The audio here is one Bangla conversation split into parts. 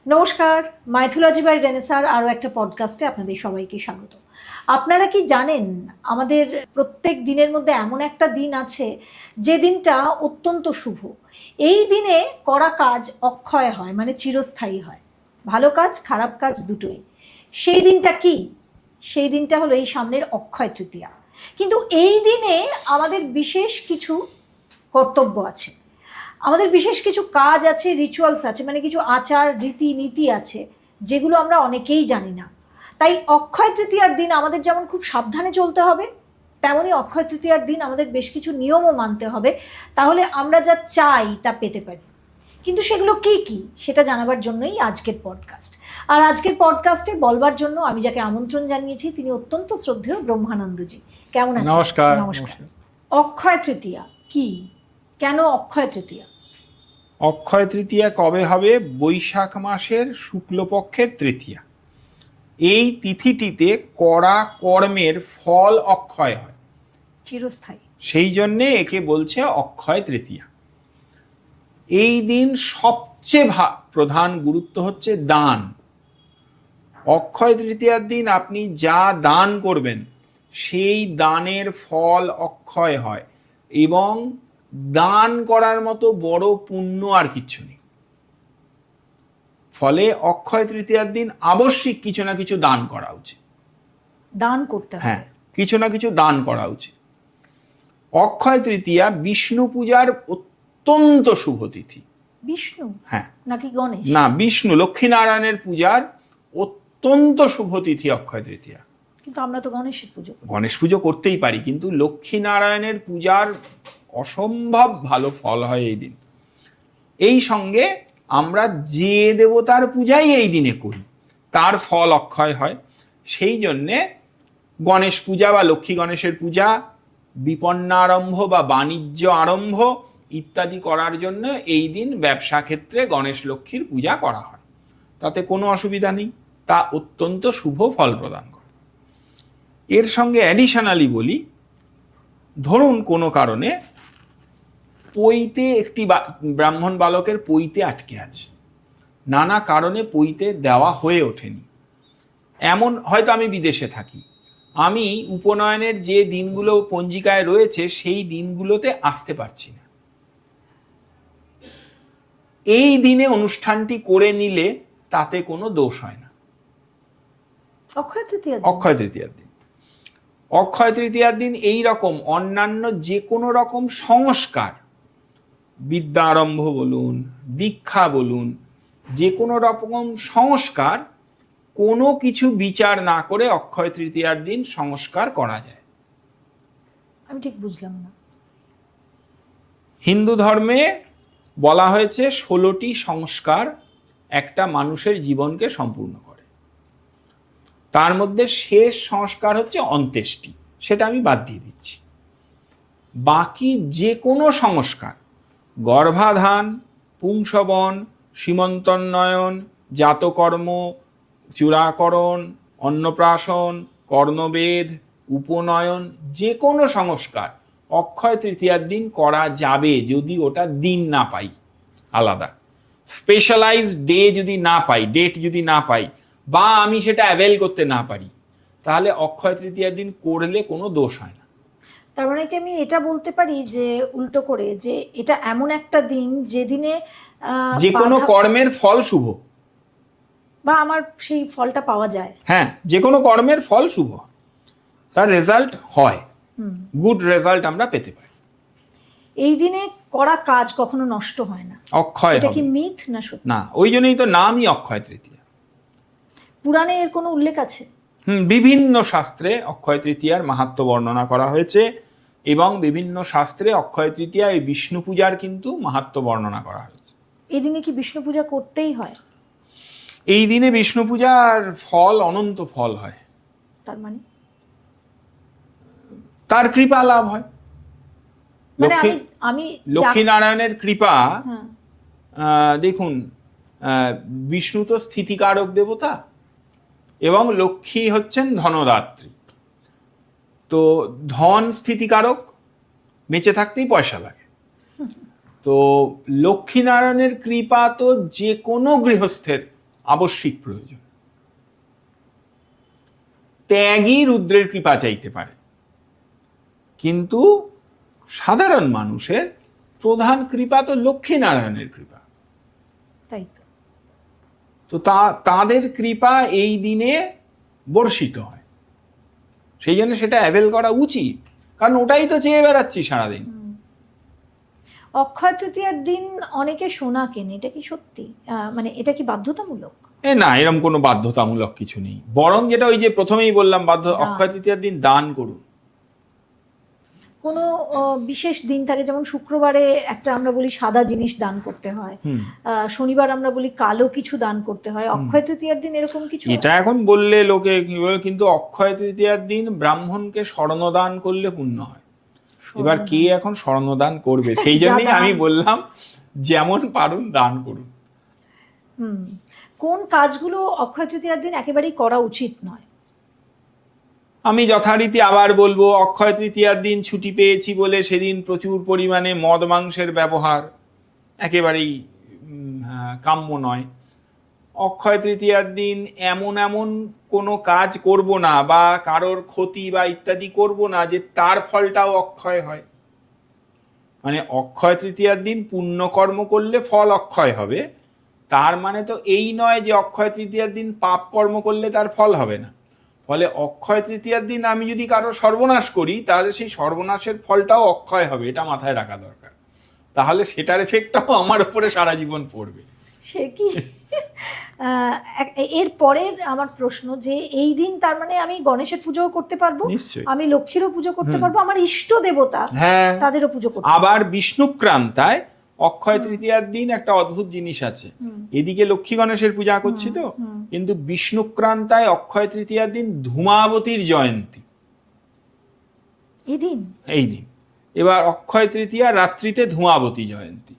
নমস্কার, মাইথোলজি বাই রেনেসার আরও একটা পডকাস্টে আপনাদের সবাইকে স্বাগত। আপনারা কি জানেন আমাদের প্রত্যেক দিনের মধ্যে এমন একটা দিন আছে যে দিনটা অত্যন্ত শুভ। এই দিনে করা কাজ অক্ষয় হয়, মানে চিরস্থায়ী হয়। ভালো কাজ খারাপ কাজ দুটোই। সেই দিনটা কি? সেই দিনটা হলো এই সামনের অক্ষয় তৃতীয়া। কিন্তু এই দিনে আমাদের বিশেষ কিছু কর্তব্য আছে, আমাদের বিশেষ কিছু কাজ আছে, রিচুয়ালস আছে, মানে কিছু আচার রীতি নীতি আছে যেগুলো আমরা অনেকেই জানি না। তাই অক্ষয় তৃতীয়ার দিন আমাদের যেমন খুব সাবধানে চলতে হবে, তেমনই অক্ষয় তৃতীয়ার দিন আমাদের বেশ কিছু নিয়মও মানতে হবে, তাহলে আমরা যা চাই তা পেতে পারি। কিন্তু সেগুলো কি কি সেটা জানাবার জন্যই আজকের পডকাস্ট। আর আজকের পডকাস্টে বলবার জন্য আমি যাকে আমন্ত্রণ জানিয়েছি তিনি অত্যন্ত শ্রদ্ধেয় ব্রহ্মানন্দজি। কেমন আছেন? নমস্কার। নমস্কার। অক্ষয় তৃতীয়া কি? কেন অক্ষয় তৃতীয়া? অক্ষয় তৃতীয়া কবে হবে? বৈশাখ মাসের শুক্লপক্ষের তৃতীয়া। এই তিথিটিতে করা কর্মের ফল অক্ষয় হয়, চিরস্থায়ী। সেই জন্যে একে বলছে অক্ষয় তৃতীয়া। এই দিন সবচেয়ে প্রধান গুরুত্ব হচ্ছে দান। অক্ষয় তৃতীয়ার দিন আপনি যা দান করবেন সেই দানের ফল অক্ষয় হয়, এবং দান করার মতো বড় পুণ্য আর কিচ্ছু নেই। ফলে অক্ষয় তৃতীয়ার দিন আবশ্যিক কিছু না কিছু দান করা উচিত। দান করতে হবে। হ্যাঁ, কিছু না কিছু দান করা উচিত। অক্ষয় তৃতীয়া বিষ্ণু পূজার অত্যন্ত শুভ তিথি। বিষ্ণু? হ্যাঁ। নাকি গণেশ? না, বিষ্ণু, লক্ষ্মীনারায়ণের পূজার অত্যন্ত শুভ তিথি অক্ষয় তৃতীয়া। কিন্তু আমরা তো গণেশের পুজো করি। গণেশ পুজো করতেই পারি, কিন্তু লক্ষ্মীনারায়ণের পূজার অসম্ভব ভালো ফল হয় এই দিন। এই সঙ্গে আমরা যে দেবতার পূজাই এই দিনে করি তার ফল অক্ষয় হয়। সেই জন্যে গণেশ পূজা বা লক্ষ্মী গণেশের পূজা, বিপন্নারম্ভ বা বাণিজ্য আরম্ভ ইত্যাদি করার জন্য এই দিন ব্যবসা ক্ষেত্রে গণেশ লক্ষ্মীর পূজা করা হয়। তাতে কোনো অসুবিধা নেই, তা অত্যন্ত শুভ ফল প্রদান করে। এর সঙ্গে অ্যাডিশনালি বলি, ধরুন কোনো কারণে পৈতে একটি ব্রাহ্মণ বালকের পৈতে আটকে আছে, নানা কারণে পৈতে দেওয়া হয়ে ওঠেনি। এমন হয়তো আমি বিদেশে থাকি, আমি উপনয়নের যে দিনগুলো পঞ্জিকায় রয়েছে সেই দিনগুলোতে আসতে পারছি না। এই দিনে অনুষ্ঠানটি করে নিলে তাতে কোনো দোষ হয় না। অক্ষয় তৃতীয়া? অক্ষয় তৃতীয়ার দিন, অক্ষয় তৃতীয়ার দিন এই রকম অন্যান্য যে কোনো রকম সংস্কার, বিদ্যা আরম্ভ বলুন, দীক্ষা বলুন, যে কোনো রকম সংস্কার কোনো কিছু বিচার না করে অক্ষয় তৃতীয়ার দিন সংস্কার করা যায়। আমি ঠিক বুঝলাম না। হিন্দু ধর্মে বলা হয়েছে 16টি সংস্কার একটা মানুষের জীবনকে সম্পূর্ণ করে। তার মধ্যে শেষ সংস্কার হচ্ছে অন্ত্যেষ্টি, সেটা আমি বাদ দিয়ে দিচ্ছি। বাকি যে কোনো সংস্কার, গর্ভাধান, পুংসবন, সীমন্তোন্নয়ন, জাতকর্ম, চূড়াকরণ, অন্নপ্রাশন, কর্ণবেদ, উপনয়ন, যে কোনো সংস্কার অক্ষয় তৃতীয়ার দিন করা যাবে, যদি ওটা দিন না পাই, আলাদা স্পেশালাইজড ডে যদি না পাই, ডেট যদি না পাই, বা আমি সেটা অ্যাভেল করতে না পারি, তাহলে অক্ষয় তৃতীয়ার দিন করলে কোনো দোষ হয় না। তার মানে কি আমি এটা বলতে পারি যে উল্টো করে, যে এটা এমন একটা দিন যেদিনে যে কোনো কর্মের ফল শুভ, বা আমার সেই ফলটা পাওয়া যায়? হ্যাঁ, যে কোনো কর্মের ফল শুভ, তার রেজাল্ট হয়, গুড রেজাল্ট আমরা পেতে পারি। এই দিনে করা কাজ কখনো নষ্ট হয় না। অক্ষয় এটা কি হবে মিথ না সত্যি? না, ওই জন্যই তো নামই অক্ষয় তৃতীয়া। পুরাণে এর কোনো উল্লেখ আছে? বিভিন্ন শাস্ত্রে অক্ষয় তৃতীয়ার মাহাত্ম্য বর্ণনা করা হয়েছে, এবং বিভিন্ন শাস্ত্রে অক্ষয় তৃতীয়া এই বিষ্ণু পূজার কিন্তু মাহাত্ম্য বর্ণনা করা হয়েছে। এই দিনে কি বিষ্ণু পূজা করতেই হয়? এই দিনে বিষ্ণু পূজার ফল অনন্ত ফল হয়। তার মানে তার কৃপা লাভ হয়। মানে আমি লক্ষ্মীনারায়ণের কৃপা। হ্যাঁ। দেখুন, বিষ্ণু তো স্থিতিকারক দেবতা, এবং লক্ষ্মী হচ্ছেন ধনদাত্রী। তো ধন স্থিতিকারক, বেঁচে থাকতেই পয়সা লাগে। তো লক্ষ্মীনারায়ণের কৃপা তো যে কোনো গৃহস্থের আবশ্যিক প্রয়োজন। ত্যাগই রুদ্রের কৃপা চাইতে পারে, কিন্তু সাধারণ মানুষের প্রধান কৃপা তো লক্ষ্মীনারায়ণের কৃপা। তাই তো তাদের কৃপা এই দিনে বর্ষিত হয়, সেই জন্য সেটা অ্যাভেল করা উচিত, কারণ ওটাই তো চেয়ে বেড়াচ্ছি সারাদিন। অক্ষয় তৃতীয়ার দিন অনেকে সোনা কেনে, এটা কি সত্যি? মানে এটা কি বাধ্যতামূলক? না, এরকম কোনো বাধ্যতামূলক কিছু নেই, বরং যেটা ওই যে প্রথমেই বললাম, অক্ষয় তৃতীয়ার দিন দান করুন। কোনো বিশেষ দিন থাকে, যেমন শুক্রবারে একটা আমরা বলি সাদা জিনিস দান করতে হয়, শনিবার আমরা বলি কালো কিছু দান করতে হয়, অক্ষয় তৃতীয়ার দিন এরকম কিছু? এটা এখন বললে লোকে কি বলে, কিন্তু অক্ষয় তৃতীয়ার দিন ব্রাহ্মণকে স্বর্ণদান করলে পুণ্য হয়। এবার কে এখন স্বর্ণদান করবে, সেই জন্যই আমি বললাম যেমন পারুন দান করুন। কোন কাজগুলো অক্ষয় তৃতীয়ার দিন একেবারেই করা উচিত নয়? আমি যথারীতি আবার বলবো, অক্ষয় তৃতীয়ার দিন ছুটি পেয়েছি বলে সেদিন প্রচুর পরিমাণে মদ মাংসের ব্যবহার একেবারেই কাম্য নয়। অক্ষয় তৃতীয়ার দিন এমন কোনো কাজ করব না, বা কারোর ক্ষতি বা ইত্যাদি করব না যে তার ফলটাও অক্ষয় হয়। মানে অক্ষয় তৃতীয়ার দিন পুণ্যকর্ম করলে ফল অক্ষয় হবে, তার মানে তো এই নয় যে অক্ষয় তৃতীয়ার দিন পাপ কর্ম করলে তার ফল হবে না। ফলে অক্ষয় তৃতীয়ার দিন আমি যদি কারো সর্বনাশ করি, তাহলে সেই সর্বনাশের ফলটাও অক্ষয় হবে, এটা মাথায় রাখা দরকার। তাহলে সেটার এফেক্টটাও আমার উপরে সারা জীবন পড়বে। সে কি? এর পরের আমার প্রশ্ন, যে এই দিন তার মানে আমি গণেশের পুজোও করতে পারবো, আমি লক্ষ্মীরও পুজো করতে পারবো, আমার ইষ্ট দেবতা তাদেরও পুজো করতে পারবো। আবার বিষ্ণুক্রান্তায় অক্ষয় তৃতীয়ার দিন একটা অদ্ভুত জিনিস আছে, এদিকে লক্ষ্মী গণেশের পূজা করছি তো, কিন্তু বিষ্ণুক্রান্তায় অক্ষয় তৃতীয়ার দিন ধূমাবতীর জয়ন্তী এই দিন। এবার অক্ষয় তৃতীয়া রাত্রিতে ধূমাবতী জয়ন্তী,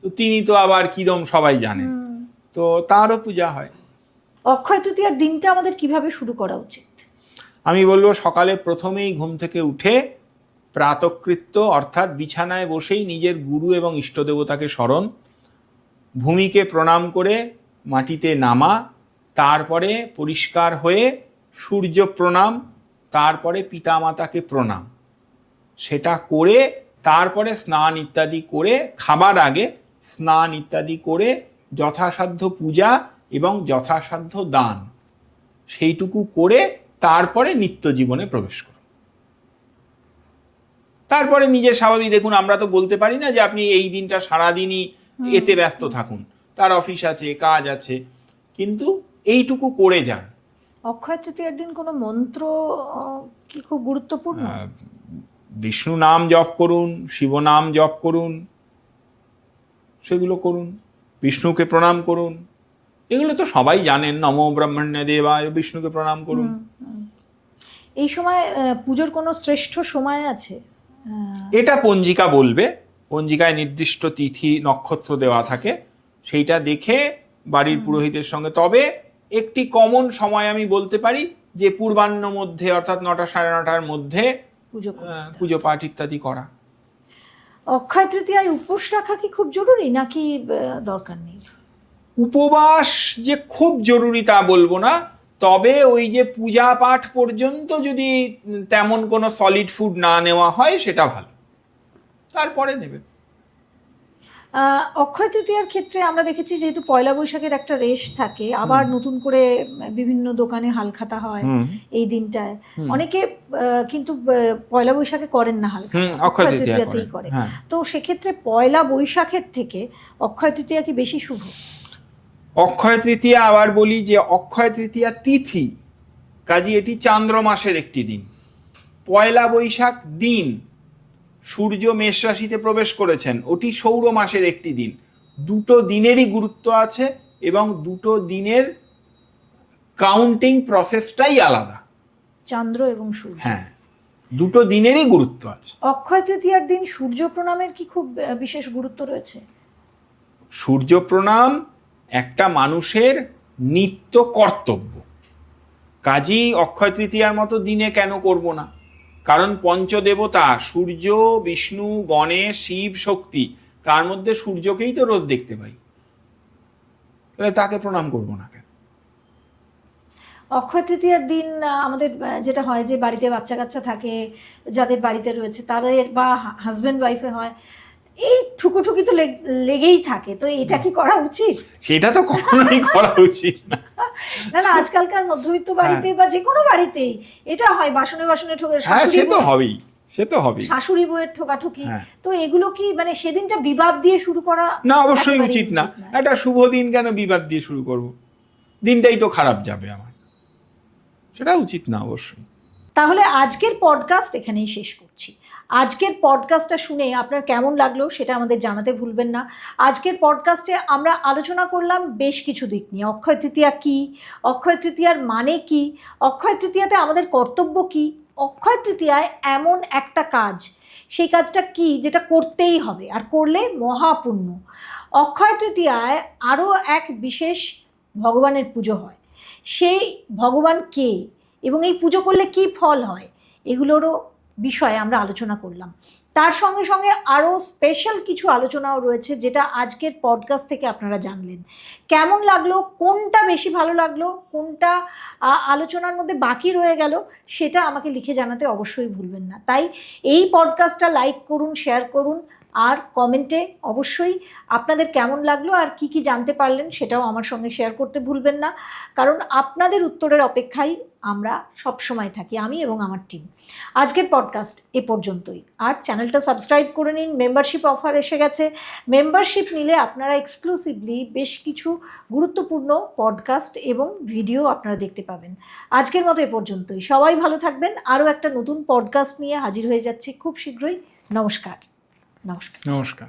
তো তিনি তো আবার কিরম সবাই জানেন, তো তারও পূজা হয়। অক্ষয় তৃতীয়ার দিনটা আমাদের কিভাবে শুরু করা উচিত? আমি বলবো সকালে প্রথমেই ঘুম থেকে উঠে প্রাতকৃত্য অর্থাৎ বিছানায় বসেই নিজের গুরু এবং ইষ্ট দেবতাকে স্মরণ, ভূমিকে প্রণাম করে মাটিতে নামা, তারপরে পরিষ্কার হয়ে সূর্য প্রণাম, তারপরে পিতামাতাকে প্রণাম, সেটা করে তারপরে স্নান ইত্যাদি করে, খাবার আগে স্নান ইত্যাদি করে যথাসাধ্য পূজা এবং যথাসাধ্য দান সেইটুকু করে তারপরে নিত্য জীবনে প্রবেশ করুন। তারপরে নিজের স্বাভাবিক, দেখুন আমরা তো বলতে পারি না যে আপনি এই দিনটা সারাদিনই এতে ব্যস্ত থাকুন, তার অফিস আছে, কাজ আছে, কিন্তু এইটুকু করে যান। অক্ষয় তৃতীয়ার দিন কোনো মন্ত্র কি খুব গুরুত্বপূর্ণ? বিষ্ণু নাম জপ করুন, শিব নাম জপ করুন, সেগুলো করুন, বিষ্ণুকে প্রণাম করুন, এগুলো তো সবাই জানেন, নমো ব্রহ্মণ্য দেবায়, বিষ্ণুকে প্রণাম করুন। এই সময় পুজোর কোনো শ্রেষ্ঠ সময় আছে? এটা পঞ্জিকা বলবে, পঞ্জিকায় নির্দিষ্ট তিথি নক্ষত্র দেওয়া থাকে, সেইটা দেখে বাড়ির পুরোহিতের সঙ্গে। তবে একটি কমন সময় আমি বলতে পারি যে পূর্বাহ্ন মধ্যে, অর্থাৎ 9টা সাড়ে 9টার মধ্যে পুজো পাঠ ইত্যাদি করা। অক্ষয় তৃতীয়ায় উপোস রাখা কি খুব জরুরি নাকি দরকার নেই? উপবাস যে খুব জরুরি তা বলবো না, তবে ওই যে পূজা পাঠ পর্যন্ত যদি তেমন কোনো সলিড ফুড না নেওয়া হয় সেটা ভালো, তারপরে নেবে। অক্ষয় তৃতীয়ার ক্ষেত্রে আমরা দেখেছি, যেহেতু পয়লা বৈশাখের একটা রেশ থাকে, আবার নতুন করে বিভিন্ন দোকানে হালখাতা হয় এই দিনটায়। অনেকে কিন্তু পয়লা বৈশাখে করেন না হালখাতা, অক্ষয় তৃতীয়াতেই করে। তো সেক্ষেত্রে পয়লা বৈশাখের থেকে অক্ষয় তৃতীয়া কি বেশি শুভ? অক্ষয় তৃতীয়া আবার বলি যে অক্ষয় তৃতীয়া তিথি, কাজী এটি চান্দ্র মাসের একটি দিন। পয়লা বৈশাখ দিন সূর্য মেষ রাশিতে প্রবেশ করেছেন, ওটি সৌর মাসের একটি দিন। দুটো দিনেরই গুরুত্ব আছে এবং দুটো দিনের কাউন্টিং প্রসেসটাই আলাদা, চন্দ্র এবং সূর্য। হ্যাঁ, দুটো দিনেরই গুরুত্ব আছে। অক্ষয় তৃতীয়ার দিন সূর্য প্রণামের কি খুব বিশেষ গুরুত্ব রয়েছে? সূর্য প্রণাম একটা মানুষের নিত্য কর্তব্য, কাজেই অক্ষয় তৃতীয়ার মতো দিনে কেন করব না? কারণ পঞ্চদেবতা সূর্য, বিষ্ণু, গণেশ, শিব, শক্তি, তার মধ্যে সূর্যকেই তো রোজ দেখতে পাই। তাহলে তাকে প্রণাম করবো না কেন? অক্ষয় তৃতীয়ার দিন আমাদের যেটা হয় যে বাড়িতে বাচ্চা কাচ্চা থাকে, যাদের বাড়িতে রয়েছে তাদের বা হাজব্যান্ড ওয়াইফে হয়, এই ঠুকোঠুকি তো লেগেই থাকে। তো এটা কি করা উচিত? সেটা তো কখনোই করা উচিত না। না না, আজকালকার মধ্যবিত্ত বাড়িতে বা যে কোনো বাড়িতেই এটা হয়, বাসনে বাসনে ঠোকে, হ্যাঁ, সে তো হবেই, সে তো হবেই। শাশুড়ি বউয়ের ঠোকাঠুকি। হ্যাঁ। তো এগুলো কি মানে সেদিনটা বিবাদ দিয়ে শুরু করা? না, অবশ্যই একেবারেই উচিত না। নয়। একটা শুভ দিন কেন বিবাদ দিয়ে শুরু করব? দিনটাই তো খারাপ যাবে আমার, সেটা উচিত না অবশ্যই। তাহলে আজকের পডকাস্ট এখানেই শেষ করছি। আজকের পডকাস্টটা শুনে আপনার কেমন লাগলো সেটা আমাদের জানাতে ভুলবেন না। আজকের পডকাস্টে আমরা আলোচনা করলাম বেশ কিছু দিক নিয়ে। অক্ষয় তৃতীয়া কী, অক্ষয় তৃতীয়ার মানে কি, অক্ষয় তৃতীয়াতে আমাদের কর্তব্য কি, অক্ষয় তৃতীয়ায় এমন একটা কাজ, সেই কাজটা কি যেটা করতেই হবে আর করলে মহাপুণ্য। অক্ষয় তৃতীয়ায় আরও এক বিশেষ ভগবানের পুজো হয়। সেই ভগবান কে এবং এই পুজো করলে কি ফল হয়, এগুলোরও বিষয়ে আমরা আলোচনা করলাম। তার সঙ্গে সঙ্গে আরও স্পেশাল কিছু আলোচনাও রয়েছে যেটা আজকের পডকাস্ট থেকে আপনারা জানলেন। কেমন লাগলো, কোনটা বেশি ভালো লাগলো, কোনটা আলোচনার মধ্যে বাকি রয়ে গেল, সেটা আমাকে লিখে জানাতে অবশ্যই ভুলবেন না। তাই এই পডকাস্টটা লাইক করুন, শেয়ার করুন, আর কমেন্টে অবশ্যই আপনাদের কেমন লাগলো আর কি কি জানতে পারলেন সেটাও আমার সঙ্গে শেয়ার করতে ভুলবেন না, কারণ আপনাদের উত্তরের অপেক্ষায় আমরা সব সময় থাকি, আমি এবং আমার টিম। আজকের পডকাস্ট এ পর্যন্তই। আর চ্যানেলটা সাবস্ক্রাইব করে নিন। মেম্বারশিপ অফার এসে গেছে। মেম্বারশিপ নিলে আপনারা এক্সক্লুসিভলি বেশ কিছু গুরুত্বপূর্ণ পডকাস্ট এবং ভিডিও আপনারা দেখতে পাবেন। আজকের মতো এ পর্যন্তই। সবাই ভালো থাকবেন। আরও একটা নতুন পডকাস্ট নিয়ে হাজির হয়ে যাচ্ছি খুব শীঘ্রই। নমস্কার। নমস্কার। নমস্কার।